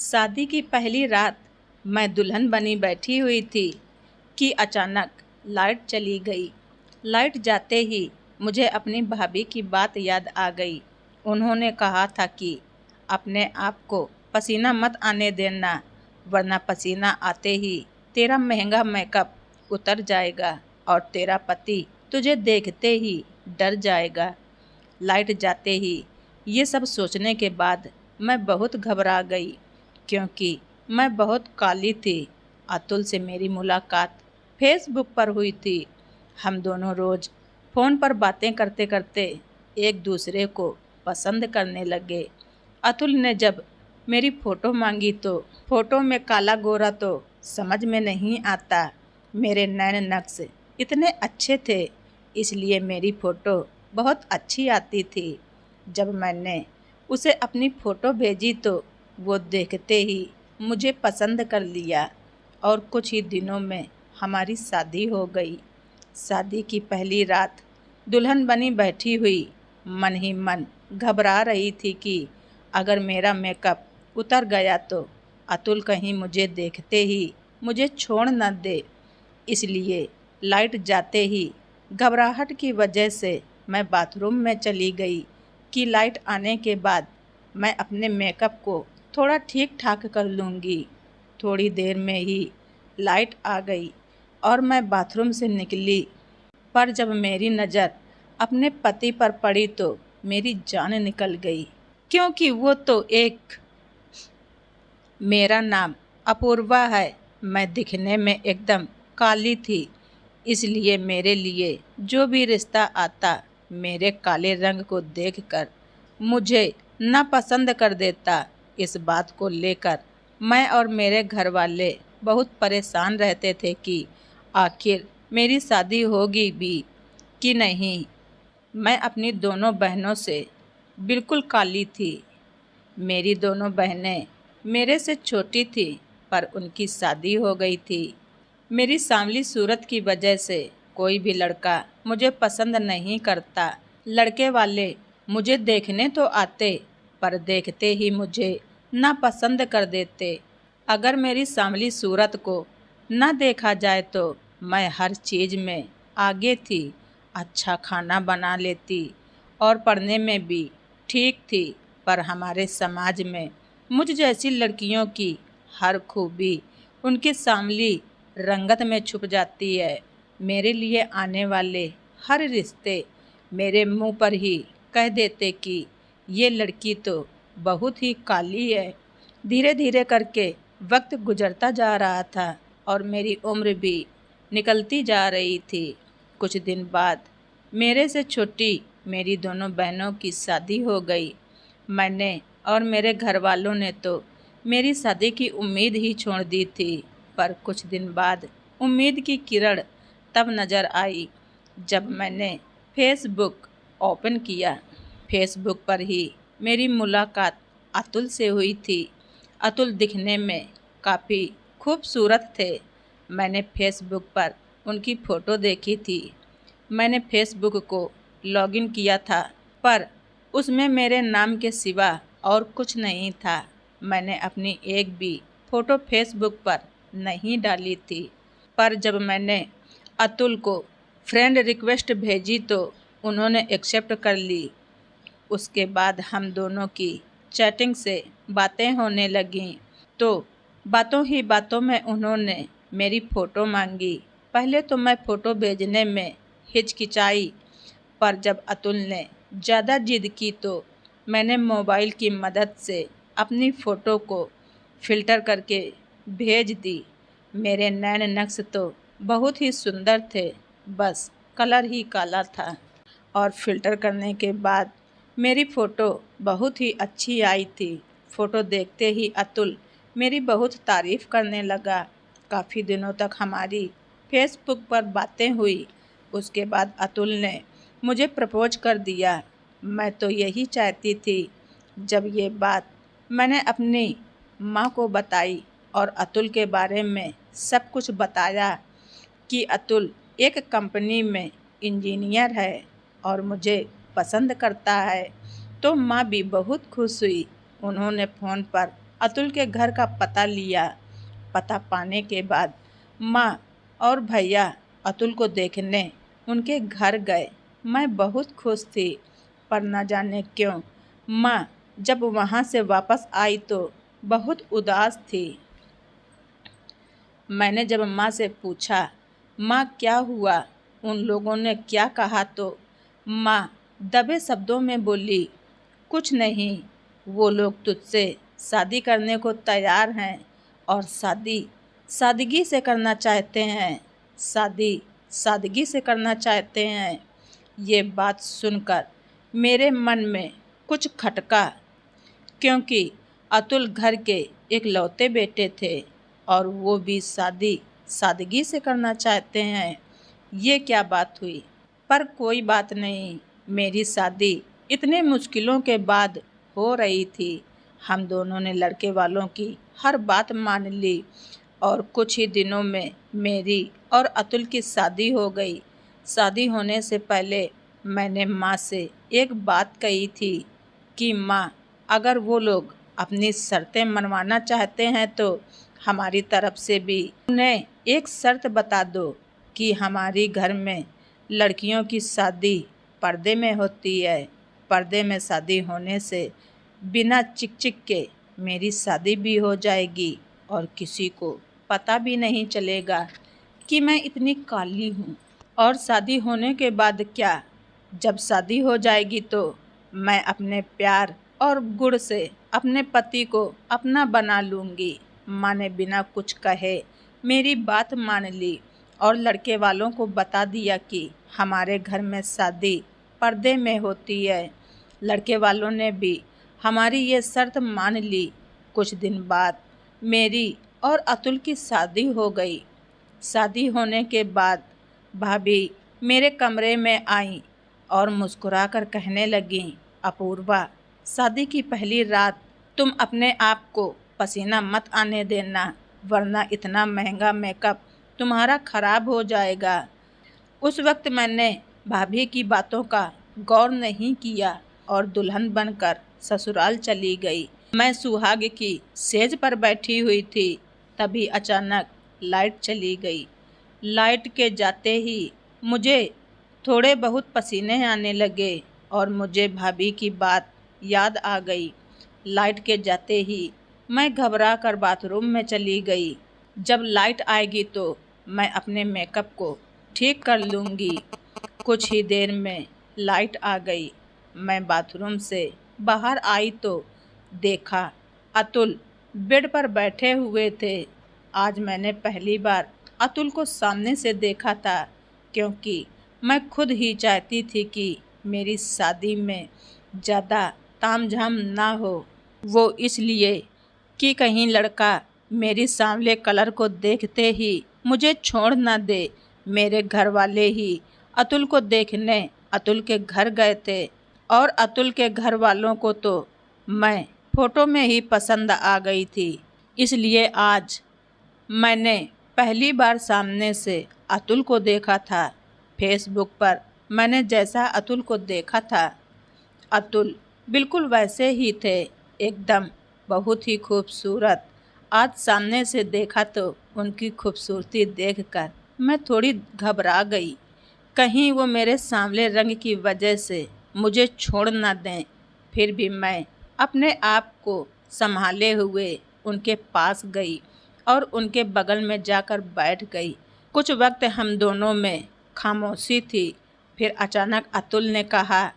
शादी की पहली रात मैं दुल्हन बनी बैठी हुई थी कि अचानक लाइट चली गई। लाइट जाते ही मुझे अपनी भाभी की बात याद आ गई। उन्होंने कहा था कि अपने आप को पसीना मत आने देना, वरना पसीना आते ही तेरा महंगा मेकअप उतर जाएगा और तेरा पति तुझे देखते ही डर जाएगा। लाइट जाते ही ये सब सोचने के बाद मैं बहुत घबरा गई, क्योंकि मैं बहुत काली थी। अतुल से मेरी मुलाकात फेसबुक पर हुई थी। हम दोनों रोज फ़ोन पर बातें करते करते एक दूसरे को पसंद करने लगे। अतुल ने जब मेरी फ़ोटो मांगी तो फ़ोटो में काला गोरा तो समझ में नहीं आता। मेरे नैन नक्श इतने अच्छे थे, इसलिए मेरी फ़ोटो बहुत अच्छी आती थी। जब मैंने उसे अपनी फ़ोटो भेजी तो वो देखते ही मुझे पसंद कर लिया और कुछ ही दिनों में हमारी शादी हो गई। शादी की पहली रात दुल्हन बनी बैठी हुई मन ही मन घबरा रही थी कि अगर मेरा मेकअप उतर गया तो अतुल कहीं मुझे देखते ही मुझे छोड़ न दे। इसलिए लाइट जाते ही घबराहट की वजह से मैं बाथरूम में चली गई कि लाइट आने के बाद मैं अपने मेकअप को थोड़ा ठीक ठाक कर लूँगी। थोड़ी देर में ही लाइट आ गई और मैं बाथरूम से निकली, पर जब मेरी नज़र अपने पति पर पड़ी तो मेरी जान निकल गई, क्योंकि वो तो एक मेरा नाम अपूर्वा है। मैं दिखने में एकदम काली थी, इसलिए मेरे लिए जो भी रिश्ता आता मेरे काले रंग को देखकर मुझे नापसंद कर देता। इस बात को लेकर मैं और मेरे घर वाले बहुत परेशान रहते थे कि आखिर मेरी शादी होगी भी कि नहीं। मैं अपनी दोनों बहनों से बिल्कुल काली थी। मेरी दोनों बहनें मेरे से छोटी थी, पर उनकी शादी हो गई थी। मेरी सांवली सूरत की वजह से कोई भी लड़का मुझे पसंद नहीं करता। लड़के वाले मुझे देखने तो आते, पर देखते ही मुझे नापसंद कर देते। अगर मेरी सांवली सूरत को न देखा जाए तो मैं हर चीज़ में आगे थी। अच्छा खाना बना लेती और पढ़ने में भी ठीक थी, पर हमारे समाज में मुझ जैसी लड़कियों की हर खूबी उनकी सांवली रंगत में छुप जाती है। मेरे लिए आने वाले हर रिश्ते मेरे मुंह पर ही कह देते कि ये लड़की तो बहुत ही काली है। धीरे धीरे करके वक्त गुजरता जा रहा था और मेरी उम्र भी निकलती जा रही थी। कुछ दिन बाद मेरे से छोटी मेरी दोनों बहनों की शादी हो गई। मैंने और मेरे घर वालों ने तो मेरी शादी की उम्मीद ही छोड़ दी थी, पर कुछ दिन बाद उम्मीद की किरण तब नज़र आई जब मैंने फेसबुक ओपन किया। फेसबुक पर ही मेरी मुलाकात अतुल से हुई थी। अतुल दिखने में काफ़ी खूबसूरत थे। मैंने फेसबुक पर उनकी फ़ोटो देखी थी। मैंने फेसबुक को लॉगिन किया था, पर उसमें मेरे नाम के सिवा और कुछ नहीं था। मैंने अपनी एक भी फ़ोटो फेसबुक पर नहीं डाली थी, पर जब मैंने अतुल को फ्रेंड रिक्वेस्ट भेजी तो उन्होंने एक्सेप्ट कर ली। उसके बाद हम दोनों की चैटिंग से बातें होने लगीं, तो बातों ही बातों में उन्होंने मेरी फ़ोटो मांगी। पहले तो मैं फ़ोटो भेजने में हिचकिचाई, पर जब अतुल ने ज़्यादा जिद की तो मैंने मोबाइल की मदद से अपनी फ़ोटो को फ़िल्टर करके भेज दी। मेरे नैन नक्श तो बहुत ही सुंदर थे, बस कलर ही काला था। और फ़िल्टर करने के बाद मेरी फ़ोटो बहुत ही अच्छी आई थी। फ़ोटो देखते ही अतुल मेरी बहुत तारीफ़ करने लगा। काफ़ी दिनों तक हमारी फेसबुक पर बातें हुई। उसके बाद अतुल ने मुझे प्रपोज कर दिया। मैं तो यही चाहती थी। जब ये बात मैंने अपनी माँ को बताई और अतुल के बारे में सब कुछ बताया कि अतुल एक कंपनी में इंजीनियर है और मुझे पसंद करता है, तो माँ भी बहुत खुश हुई। उन्होंने फ़ोन पर अतुल के घर का पता लिया। पता पाने के बाद माँ और भैया अतुल को देखने उनके घर गए। मैं बहुत खुश थी, पर न जाने क्यों माँ जब वहाँ से वापस आई तो बहुत उदास थी। मैंने जब माँ से पूछा, माँ क्या हुआ, उन लोगों ने क्या कहा, तो माँ दबे शब्दों में बोली, कुछ नहीं, वो लोग तुझसे शादी करने को तैयार हैं और शादी सादगी से करना चाहते हैं, शादी सादगी से करना चाहते हैं। ये बात सुनकर मेरे मन में कुछ खटका, क्योंकि अतुल घर के इकलौते बेटे थे और वो भी शादी सादगी से करना चाहते हैं। ये क्या बात हुई? पर कोई बात नहीं, मेरी शादी इतने मुश्किलों के बाद हो रही थी। हम दोनों ने लड़के वालों की हर बात मान ली और कुछ ही दिनों में मेरी और अतुल की शादी हो गई। शादी होने से पहले मैंने माँ से एक बात कही थी कि माँ, अगर वो लोग अपनी शर्तें मनवाना चाहते हैं तो हमारी तरफ से भी उन्हें एक शर्त बता दो कि हमारी घर में लड़कियों की शादी पर्दे में होती है। पर्दे में शादी होने से बिना चिक चिक के मेरी शादी भी हो जाएगी और किसी को पता भी नहीं चलेगा कि मैं इतनी काली हूँ। और शादी होने के बाद क्या, जब शादी हो जाएगी तो मैं अपने प्यार और गुण से अपने पति को अपना बना लूँगी। माँ ने बिना कुछ कहे मेरी बात मान ली और लड़के वालों को बता दिया कि हमारे घर में शादी पर्दे में होती है। लड़के वालों ने भी हमारी ये शर्त मान ली। कुछ दिन बाद मेरी और अतुल की शादी हो गई। शादी होने के बाद भाभी मेरे कमरे में आई और मुस्कुराकर कहने लगी, अपूर्वा, शादी की पहली रात तुम अपने आप को पसीना मत आने देना, वरना इतना महंगा मेकअप तुम्हारा खराब हो जाएगा। उस वक्त मैंने भाभी की बातों का गौर नहीं किया और दुल्हन बनकर ससुराल चली गई। मैं सुहाग की सेज पर बैठी हुई थी, तभी अचानक लाइट चली गई। लाइट के जाते ही मुझे थोड़े बहुत पसीने आने लगे और मुझे भाभी की बात याद आ गई। लाइट के जाते ही मैं घबरा कर बाथरूम में चली गई। जब लाइट आएगी तो मैं अपने मेकअप को ठीक कर लूँगी। कुछ ही देर में लाइट आ गई। मैं बाथरूम से बाहर आई तो देखा अतुल बेड पर बैठे हुए थे। आज मैंने पहली बार अतुल को सामने से देखा था, क्योंकि मैं खुद ही चाहती थी कि मेरी शादी में ज़्यादा तामझाम ना हो। वो इसलिए कि कहीं लड़का मेरी सांवले कलर को देखते ही मुझे छोड़ ना दे। मेरे घर वाले ही अतुल को देखने अतुल के घर गए थे और अतुल के घर वालों को तो मैं फ़ोटो में ही पसंद आ गई थी। इसलिए आज मैंने पहली बार सामने से अतुल को देखा था। फेसबुक पर मैंने जैसा अतुल को देखा था, अतुल बिल्कुल वैसे ही थे, एकदम बहुत ही खूबसूरत। आज सामने से देखा तो उनकी खूबसूरती देखकर मैं थोड़ी घबरा गई, कहीं वो मेरे सांवले रंग की वजह से मुझे छोड़ ना दें। फिर भी मैं अपने आप को संभाले हुए उनके पास गई और उनके बगल में जाकर बैठ गई। कुछ वक्त हम दोनों में खामोशी थी। फिर अचानक अतुल ने कहा,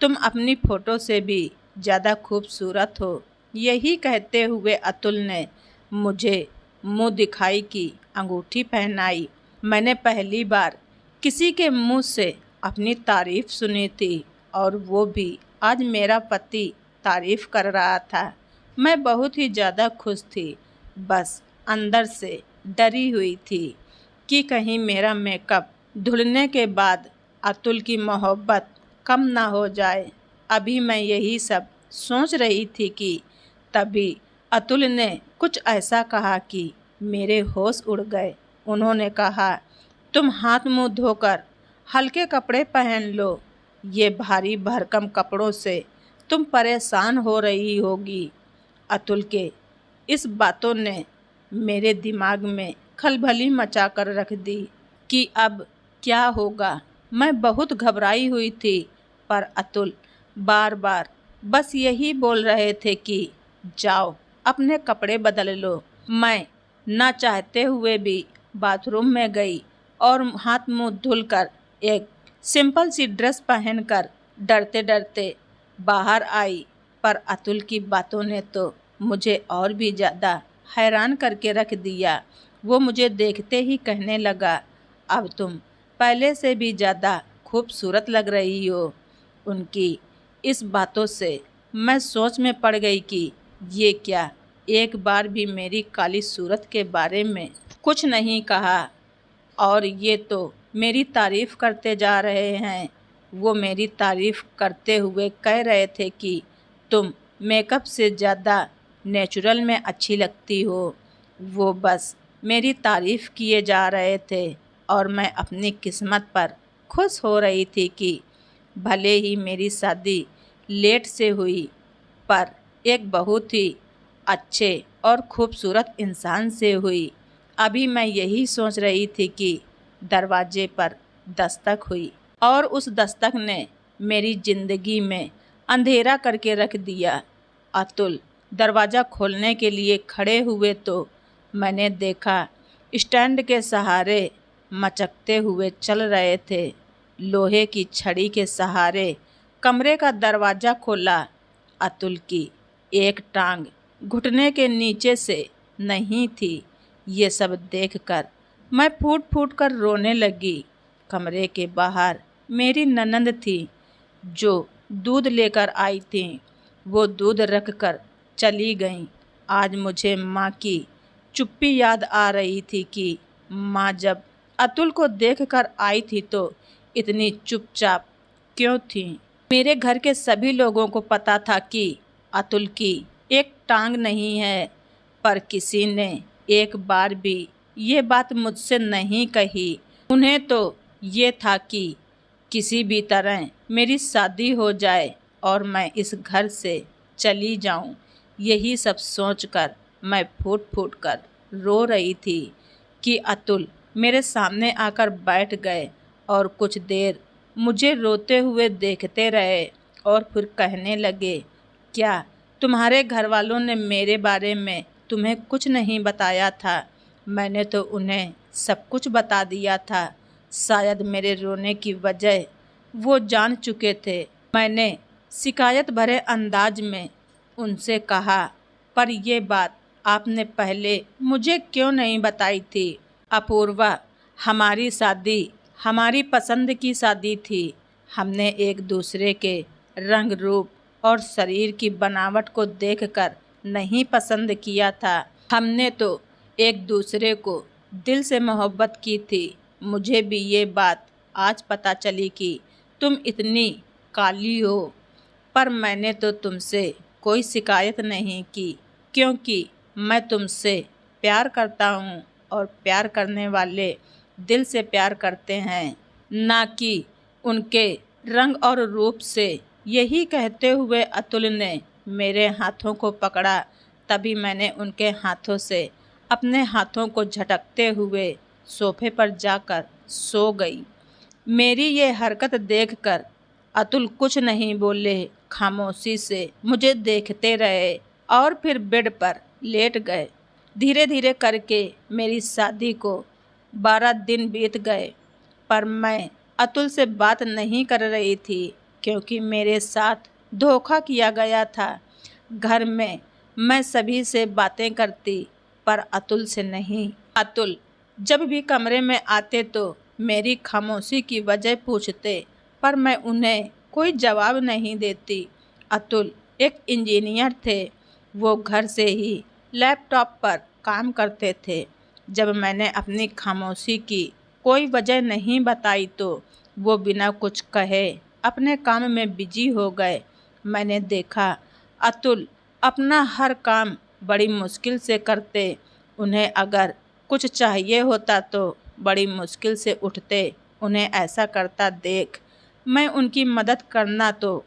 तुम अपनी फ़ोटो से भी ज़्यादा खूबसूरत हो। यही कहते हुए अतुल ने मुझे मुंह दिखाई की अंगूठी पहनाई। मैंने पहली बार किसी के मुंह से अपनी तारीफ़ सुनी थी और वो भी आज मेरा पति तारीफ़ कर रहा था। मैं बहुत ही ज़्यादा खुश थी, बस अंदर से डरी हुई थी कि कहीं मेरा मेकअप धुलने के बाद अतुल की मोहब्बत कम ना हो जाए। अभी मैं यही सब सोच रही थी कि तभी अतुल ने कुछ ऐसा कहा कि मेरे होश उड़ गए। उन्होंने कहा, तुम हाथ मुंह धोकर हल्के कपड़े पहन लो, ये भारी भरकम कपड़ों से तुम परेशान हो रही होगी। अतुल के इस बातों ने मेरे दिमाग में खलबली मचा कर रख दी कि अब क्या होगा। मैं बहुत घबराई हुई थी, पर अतुल बार बार बस यही बोल रहे थे कि जाओ अपने कपड़े बदल लो। मैं ना चाहते हुए भी बाथरूम में गई और हाथ मुंह धुलकर एक सिंपल सी ड्रेस पहनकर डरते डरते बाहर आई। पर अतुल की बातों ने तो मुझे और भी ज़्यादा हैरान करके रख दिया। वो मुझे देखते ही कहने लगा, अब तुम पहले से भी ज़्यादा खूबसूरत लग रही हो। उनकी इस बातों से मैं सोच में पड़ गई कि ये क्या, एक बार भी मेरी काली सूरत के बारे में कुछ नहीं कहा और ये तो मेरी तारीफ़ करते जा रहे हैं। वो मेरी तारीफ़ करते हुए कह रहे थे कि तुम मेकअप से ज़्यादा नेचुरल में अच्छी लगती हो। वो बस मेरी तारीफ़ किए जा रहे थे और मैं अपनी किस्मत पर खुश हो रही थी कि भले ही मेरी शादी लेट से हुई, पर एक बहुत ही अच्छे और खूबसूरत इंसान से हुई। अभी मैं यही सोच रही थी कि दरवाजे पर दस्तक हुई और उस दस्तक ने मेरी ज़िंदगी में अंधेरा करके रख दिया। अतुल दरवाज़ा खोलने के लिए खड़े हुए तो मैंने देखा स्टैंड के सहारे मचकते हुए चल रहे थे। लोहे की छड़ी के सहारे कमरे का दरवाज़ा खोला। अतुल की एक टांग घुटने के नीचे से नहीं थी। ये सब देखकर मैं फूट फूट कर रोने लगी। कमरे के बाहर मेरी ननंद थी जो दूध लेकर आई थी। वो दूध रख कर चली गईं। आज मुझे माँ की चुप्पी याद आ रही थी कि माँ जब अतुल को देखकर आई थी तो इतनी चुपचाप क्यों थी। मेरे घर के सभी लोगों को पता था कि अतुल की एक टांग नहीं है, पर किसी ने एक बार भी ये बात मुझसे नहीं कही। उन्हें तो ये था कि किसी भी तरह मेरी शादी हो जाए और मैं इस घर से चली जाऊं। यही सब सोचकर मैं फूट फूट कर रो रही थी कि अतुल मेरे सामने आकर बैठ गए और कुछ देर मुझे रोते हुए देखते रहे और फिर कहने लगे, क्या तुम्हारे घर वालों ने मेरे बारे में तुम्हें कुछ नहीं बताया था? मैंने तो उन्हें सब कुछ बता दिया था। शायद मेरे रोने की वजह वो जान चुके थे। मैंने शिकायत भरे अंदाज में उनसे कहा, पर ये बात आपने पहले मुझे क्यों नहीं बताई थी? अपूर्वा, हमारी शादी हमारी पसंद की शादी थी। हमने एक दूसरे के रंग रूप और शरीर की बनावट को देखकर नहीं पसंद किया था। हमने तो एक दूसरे को दिल से मोहब्बत की थी। मुझे भी ये बात आज पता चली कि तुम इतनी काली हो, पर मैंने तो तुमसे कोई शिकायत नहीं की, क्योंकि मैं तुमसे प्यार करता हूँ और प्यार करने वाले दिल से प्यार करते हैं, ना कि उनके रंग और रूप से। यही कहते हुए अतुल ने मेरे हाथों को पकड़ा। तभी मैंने उनके हाथों से अपने हाथों को झटकते हुए सोफे पर जाकर सो गई। मेरी ये हरकत देखकर अतुल कुछ नहीं बोले, खामोशी से मुझे देखते रहे और फिर बेड पर लेट गए। धीरे धीरे करके मेरी शादी को 12 दिन बीत गए, पर मैं अतुल से बात नहीं कर रही थी, क्योंकि मेरे साथ धोखा किया गया था। घर में मैं सभी से बातें करती, पर अतुल से नहीं। अतुल जब भी कमरे में आते तो मेरी खामोशी की वजह पूछते, पर मैं उन्हें कोई जवाब नहीं देती। अतुल एक इंजीनियर थे। वो घर से ही लैपटॉप पर काम करते थे। जब मैंने अपनी खामोशी की कोई वजह नहीं बताई तो वो बिना कुछ कहे अपने काम में बिजी हो गए। मैंने देखा अतुल अपना हर काम बड़ी मुश्किल से करते। उन्हें अगर कुछ चाहिए होता तो बड़ी मुश्किल से उठते। उन्हें ऐसा करता देख मैं उनकी मदद करना तो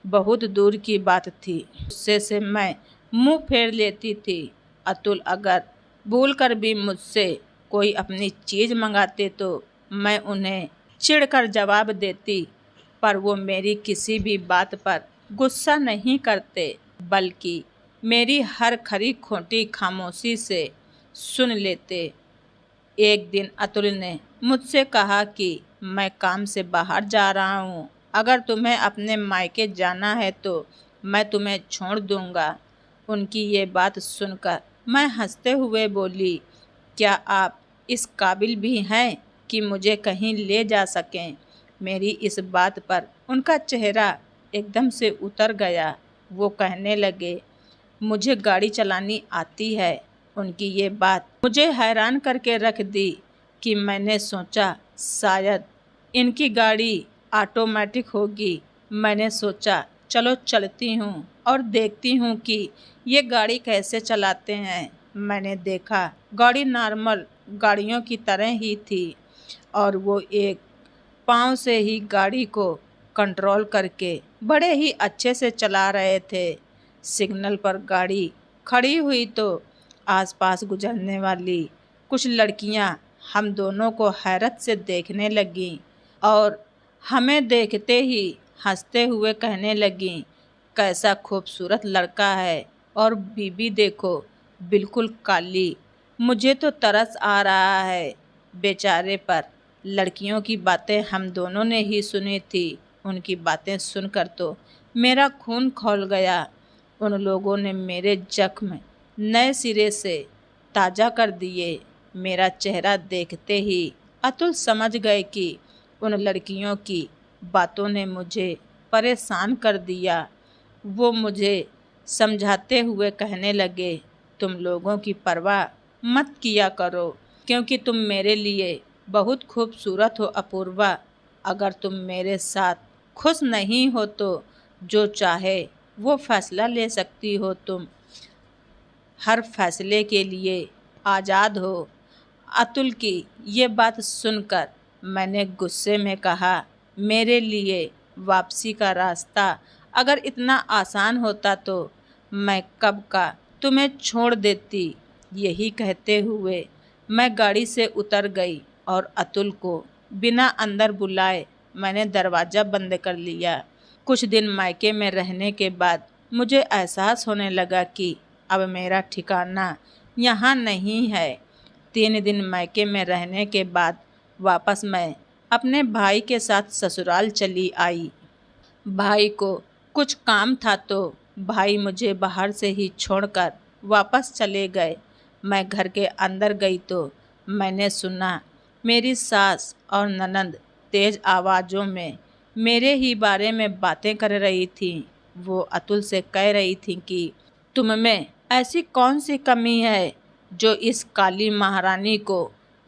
बहुत दूर की बात थी। गुस्से से मैं मुंह फेर लेती थी। अतुल अगर भूल कर भी मुझसे कोई अपनी चीज़ मंगाते तो मैं उन्हें चिढ़कर जवाब देती, पर वो मेरी किसी भी बात पर गुस्सा नहीं करते, बल्कि मेरी हर खरी खोटी खामोशी से सुन लेते। एक दिन अतुल ने मुझसे कहा कि मैं काम से बाहर जा रहा हूँ, अगर तुम्हें अपने मायके जाना है तो मैं तुम्हें छोड़ दूँगा। उनकी ये बात सुनकर मैं हंसते हुए बोली, क्या आप इस काबिल भी हैं कि मुझे कहीं ले जा सकें? मेरी इस बात पर उनका चेहरा एकदम से उतर गया। वो कहने लगे, मुझे गाड़ी चलानी आती है। उनकी ये बात मुझे हैरान करके रख दी कि मैंने सोचा शायद इनकी गाड़ी ऑटोमेटिक होगी। मैंने सोचा चलो चलती हूँ और देखती हूँ कि ये गाड़ी कैसे चलाते हैं। मैंने देखा गाड़ी नॉर्मल गाड़ियों की तरह ही थी और वो एक पाँव से ही गाड़ी को कंट्रोल करके बड़े ही अच्छे से चला रहे थे। सिग्नल पर गाड़ी खड़ी हुई तो आसपास गुजरने वाली कुछ लड़कियां हम दोनों को हैरत से देखने लगीं और हमें देखते ही हंसते हुए कहने लगीं, कैसा खूबसूरत लड़का है और बीबी देखो बिल्कुल काली। मुझे तो तरस आ रहा है बेचारे पर। लड़कियों की बातें हम दोनों ने ही सुनी थी। उनकी बातें सुनकर तो मेरा खून खौल गया। उन लोगों ने मेरे जख्म नए सिरे से ताज़ा कर दिए। मेरा चेहरा देखते ही अतुल समझ गए कि उन लड़कियों की बातों ने मुझे परेशान कर दिया। वो मुझे समझाते हुए कहने लगे, तुम लोगों की परवाह मत किया करो, क्योंकि तुम मेरे लिए बहुत खूबसूरत हो अपूर्वा। अगर तुम मेरे साथ खुश नहीं हो तो जो चाहे वो फैसला ले सकती हो। तुम हर फैसले के लिए आज़ाद हो। अतुल की ये बात सुनकर मैंने गुस्से में कहा, मेरे लिए वापसी का रास्ता अगर इतना आसान होता तो मैं कब का तुम्हें छोड़ देती। यही कहते हुए मैं गाड़ी से उतर गई और अतुल को बिना अंदर बुलाए मैंने दरवाज़ा बंद कर लिया। कुछ दिन मायके में रहने के बाद मुझे एहसास होने लगा कि अब मेरा ठिकाना यहाँ नहीं है। 3 दिन मायके में रहने के बाद वापस मैं अपने भाई के साथ ससुराल चली आई। भाई को कुछ काम था तो भाई मुझे बाहर से ही छोड़कर वापस चले गए। मैं घर के अंदर गई तो मैंने सुना मेरी सास और ननंद तेज आवाज़ों में मेरे ही बारे में बातें कर रही थीं। वो अतुल से कह रही थी कि तुम में ऐसी कौन सी कमी है जो इस काली महारानी को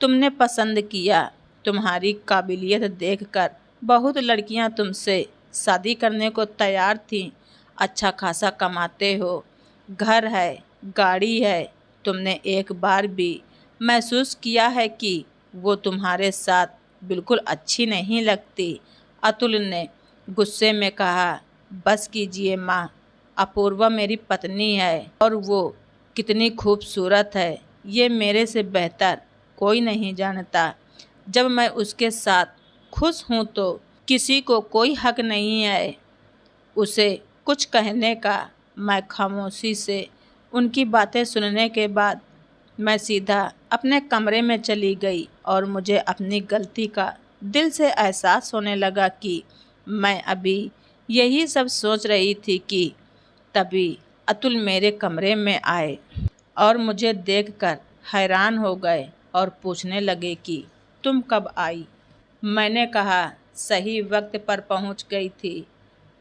तुमने पसंद किया। तुम्हारी काबिलियत देखकर बहुत लड़कियां तुमसे शादी करने को तैयार थीं। अच्छा खासा कमाते हो, घर है, गाड़ी है। तुमने एक बार भी महसूस किया है कि वो तुम्हारे साथ बिल्कुल अच्छी नहीं लगती। अतुल ने गुस्से में कहा, बस कीजिए माँ, अपूर्वा मेरी पत्नी है और वो कितनी खूबसूरत है ये मेरे से बेहतर कोई नहीं जानता। जब मैं उसके साथ खुश हूँ तो किसी को कोई हक नहीं है उसे कुछ कहने का। मैं खामोशी से उनकी बातें सुनने के बाद मैं सीधा अपने कमरे में चली गई और मुझे अपनी गलती का दिल से एहसास होने लगा कि मैं अभी यही सब सोच रही थी कि तभी अतुल मेरे कमरे में आए और मुझे देखकर हैरान हो गए और पूछने लगे कि तुम कब आई। मैंने कहा सही वक्त पर पहुंच गई थी।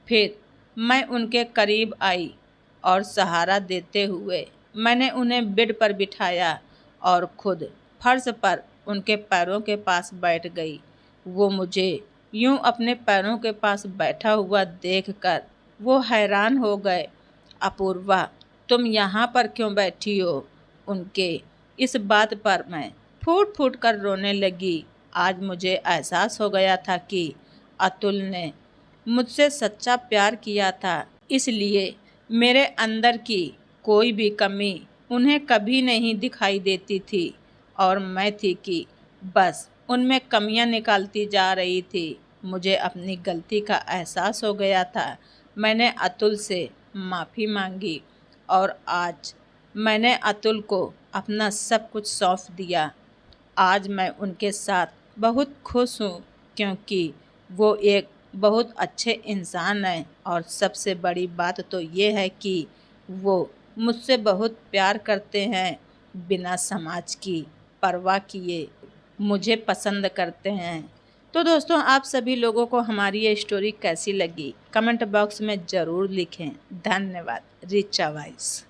फिर मैं उनके करीब आई और सहारा देते हुए मैंने उन्हें बेड पर बिठाया और खुद फर्श पर उनके पैरों के पास बैठ गई। वो मुझे यूं अपने पैरों के पास बैठा हुआ देखकर वो हैरान हो गए। अपूर्वा, तुम यहाँ पर क्यों बैठी हो? उनके इस बात पर मैं फूट फूट कर रोने लगी। आज मुझे एहसास हो गया था कि अतुल ने मुझसे सच्चा प्यार किया था, इसलिए मेरे अंदर की कोई भी कमी उन्हें कभी नहीं दिखाई देती थी और मैं थी कि बस उनमें कमियां निकालती जा रही थी। मुझे अपनी गलती का एहसास हो गया था। मैंने अतुल से माफ़ी मांगी और आज मैंने अतुल को अपना सब कुछ सौंप दिया। आज मैं उनके साथ बहुत खुश हूँ क्योंकि वो एक बहुत अच्छे इंसान हैं और सबसे बड़ी बात तो ये है कि वो मुझसे बहुत प्यार करते हैं। बिना समाज की परवाह किए मुझे पसंद करते हैं। तो दोस्तों, आप सभी लोगों को हमारी ये स्टोरी कैसी लगी कमेंट बॉक्स में ज़रूर लिखें। धन्यवाद। रिचा वाइस।